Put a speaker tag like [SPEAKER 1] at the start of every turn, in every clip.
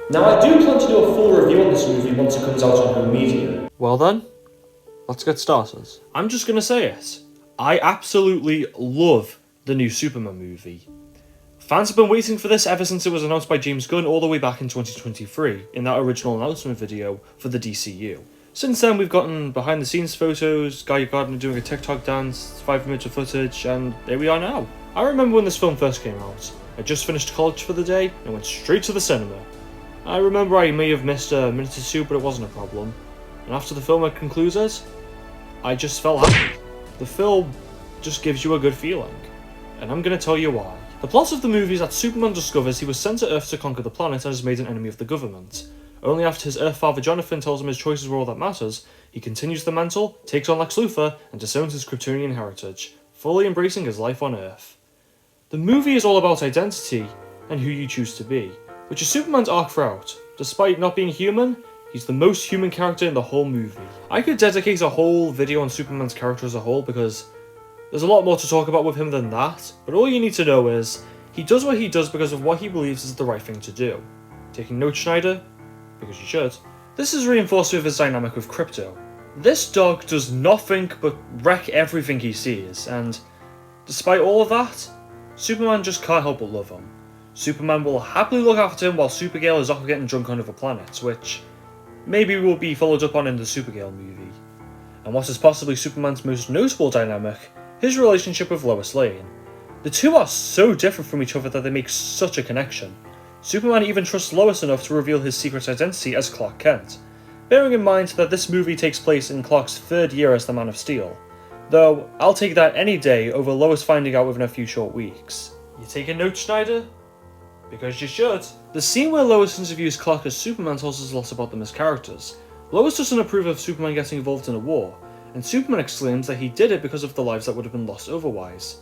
[SPEAKER 1] Now, I do plan to do a full review on this movie once it comes out on home media.
[SPEAKER 2] Well then, let's get started. I'm just gonna say it. I absolutely love the new Superman movie. Fans have been waiting for this ever since it was announced by James Gunn all the way back in 2023, in that original announcement video for the DCU. Since then, we've gotten behind the scenes photos, Guy Gardner doing a TikTok dance, 5 minutes of footage, and there we are now. I remember when this film first came out. I just finished college for the day and went straight to the cinema. I remember I may have missed a minute or two, but it wasn't a problem. And after the film had concluded, I just felt happy. The film just gives you a good feeling. And I'm gonna tell you why. The plot of the movie is that Superman discovers he was sent to Earth to conquer the planet and is made an enemy of the government. Only after his Earth father Jonathan tells him his choices were all that matters, he continues the mantle, takes on Lex Luthor, and disowns his Kryptonian heritage, fully embracing his life on Earth. The movie is all about identity and who you choose to be, which is Superman's arc throughout. Despite not being human, he's the most human character in the whole movie. I could dedicate a whole video on Superman's character as a whole because there's a lot more to talk about with him than that, but all you need to know is, he does what he does because of what he believes is the right thing to do. Taking note, Schneider? Because you should. This is reinforced with his dynamic with Krypto. This dog does nothing but wreck everything he sees, and despite all of that, Superman just can't help but love him. Superman will happily look after him while Supergirl is off getting drunk on other planets, which maybe will be followed up on in the Supergirl movie. And what is possibly Superman's most notable dynamic, his relationship with Lois Lane. The two are so different from each other that they make such a connection. Superman even trusts Lois enough to reveal his secret identity as Clark Kent, bearing in mind that this movie takes place in Clark's third year as the Man of Steel. Though, I'll take that any day over Lois finding out within a few short weeks. You taking notes, Schneider? Because you should. The scene where Lois interviews Clark as Superman tells us a lot about them as characters. Lois doesn't approve of Superman getting involved in a war, and Superman exclaims that he did it because of the lives that would have been lost otherwise.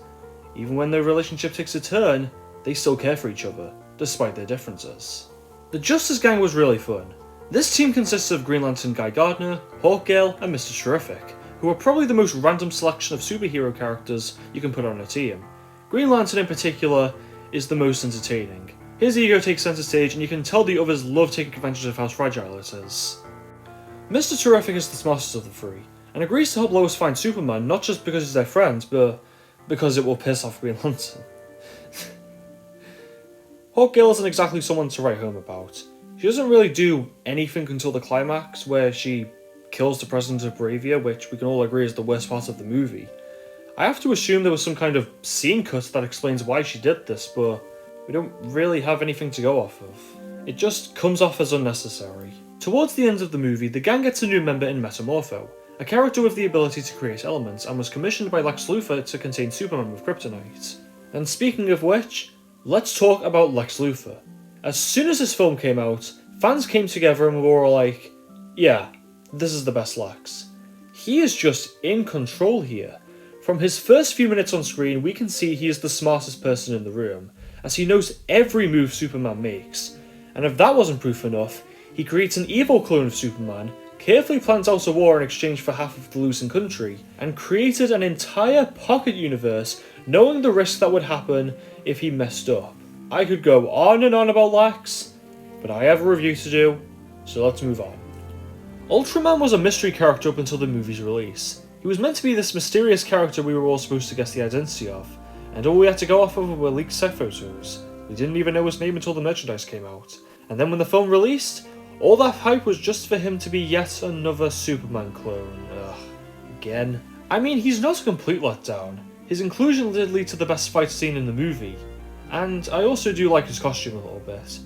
[SPEAKER 2] Even when their relationship takes a turn, they still care for each other, despite their differences. The Justice Gang was really fun. This team consists of Green Lantern Guy Gardner, Hawkgirl, and Mr. Terrific, who are probably the most random selection of superhero characters you can put on a team. Green Lantern in particular is the most entertaining. His ego takes center stage, and you can tell the others love taking advantage of how fragile it is. Mr. Terrific is the smartest of the three, and agrees to help Lois find Superman not just because he's their friend, but because it will piss off Green Lantern. Hawkgirl isn't exactly someone to write home about. She doesn't really do anything until the climax, where she kills the president of Bravia, which we can all agree is the worst part of the movie. I have to assume there was some kind of scene cut that explains why she did this, but we don't really have anything to go off of. It just comes off as unnecessary. Towards the end of the movie, the gang gets a new member in Metamorpho, a character with the ability to create elements, and was commissioned by Lex Luthor to contain Superman with kryptonite. And speaking of which, let's talk about Lex Luthor. As soon as this film came out, fans came together and were all like, yeah, this is the best Lex. He is just in control here. From his first few minutes on screen, we can see he is the smartest person in the room, as he knows every move Superman makes. And if that wasn't proof enough, he creates an evil clone of Superman, carefully plans out a war in exchange for half of the losing country, and created an entire pocket universe knowing the risk that would happen if he messed up. I could go on and on about Lex, but I have a review to do, so let's move on. Ultraman was a mystery character up until the movie's release. He was meant to be this mysterious character we were all supposed to guess the identity of, and all we had to go off of were leaked set photos. We didn't even know his name until the merchandise came out. And then when the film released, all that hype was just for him to be yet another Superman clone. Ugh. Again. I mean, he's not a complete letdown. His inclusion did lead to the best fight scene in the movie, and I also do like his costume a little bit.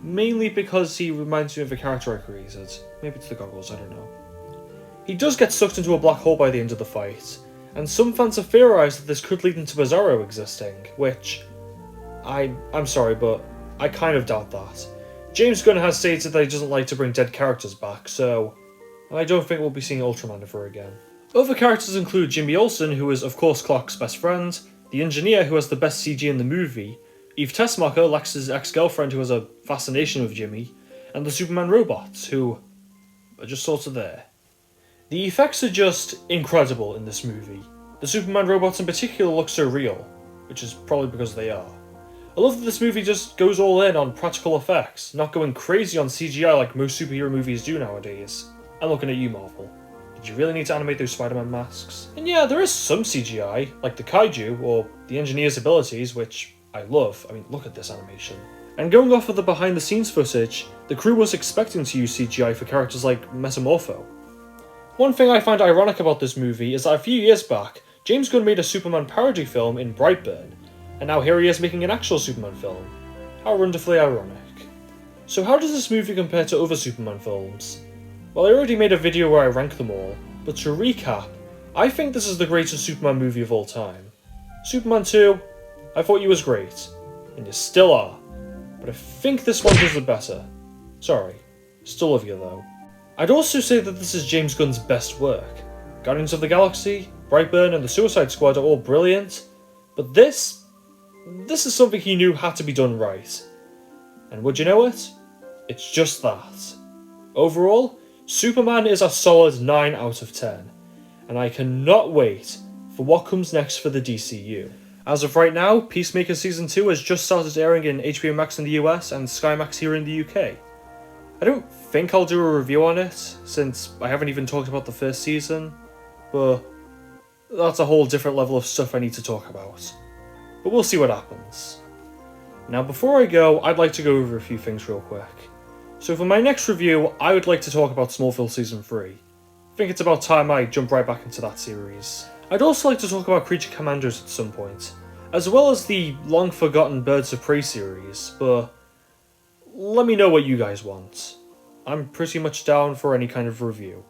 [SPEAKER 2] Mainly because he reminds me of a character I created. Maybe it's the goggles, I don't know. He does get sucked into a black hole by the end of the fight, and some fans have theorised that this could lead into Bizarro existing, which I'm sorry, but I kind of doubt that. James Gunn has stated that he doesn't like to bring dead characters back, so I don't think we'll be seeing Ultraman ever again. Other characters include Jimmy Olsen, who is of course Clark's best friend, the engineer who has the best CG in the movie, Eve Tessmacher, Lex's ex-girlfriend who has a fascination with Jimmy, and the Superman robots, who are just sort of there. The effects are just incredible in this movie. The Superman robots in particular look so real, which is probably because they are. I love that this movie just goes all in on practical effects, not going crazy on CGI like most superhero movies do nowadays. I'm looking at you, Marvel. Did you really need to animate those Spider-Man masks? And yeah, there is some CGI, like the kaiju, or the engineer's abilities, which I love. I mean, look at this animation. And going off of the behind-the-scenes footage, the crew was expecting to use CGI for characters like Metamorpho. One thing I find ironic about this movie is that a few years back, James Gunn made a Superman parody film in Brightburn, and now here he is making an actual Superman film. How wonderfully ironic. So how does this movie compare to other Superman films? Well, I already made a video where I rank them all, but to recap, I think this is the greatest Superman movie of all time. Superman 2, I thought you was great, and you still are, but I think this one does it better. Sorry, still love you though. I'd also say that this is James Gunn's best work. Guardians of the Galaxy, Brightburn and the Suicide Squad are all brilliant, but this is something he knew had to be done right. And would you know it? It's just that. Overall, Superman is a solid 9 out of 10, and I cannot wait for what comes next for the DCU. As of right now, Peacemaker Season 2 has just started airing in HBO Max in the US and Sky Max here in the UK. I don't think I'll do a review on it, since I haven't even talked about the first season, but that's a whole different level of stuff I need to talk about. But we'll see what happens. Now before I go, I'd like to go over a few things real quick. So for my next review, I would like to talk about Smallville Season 3. I think it's about time I jump right back into that series. I'd also like to talk about Creature Commandos at some point, as well as the long-forgotten Birds of Prey series, but let me know what you guys want. I'm pretty much down for any kind of review.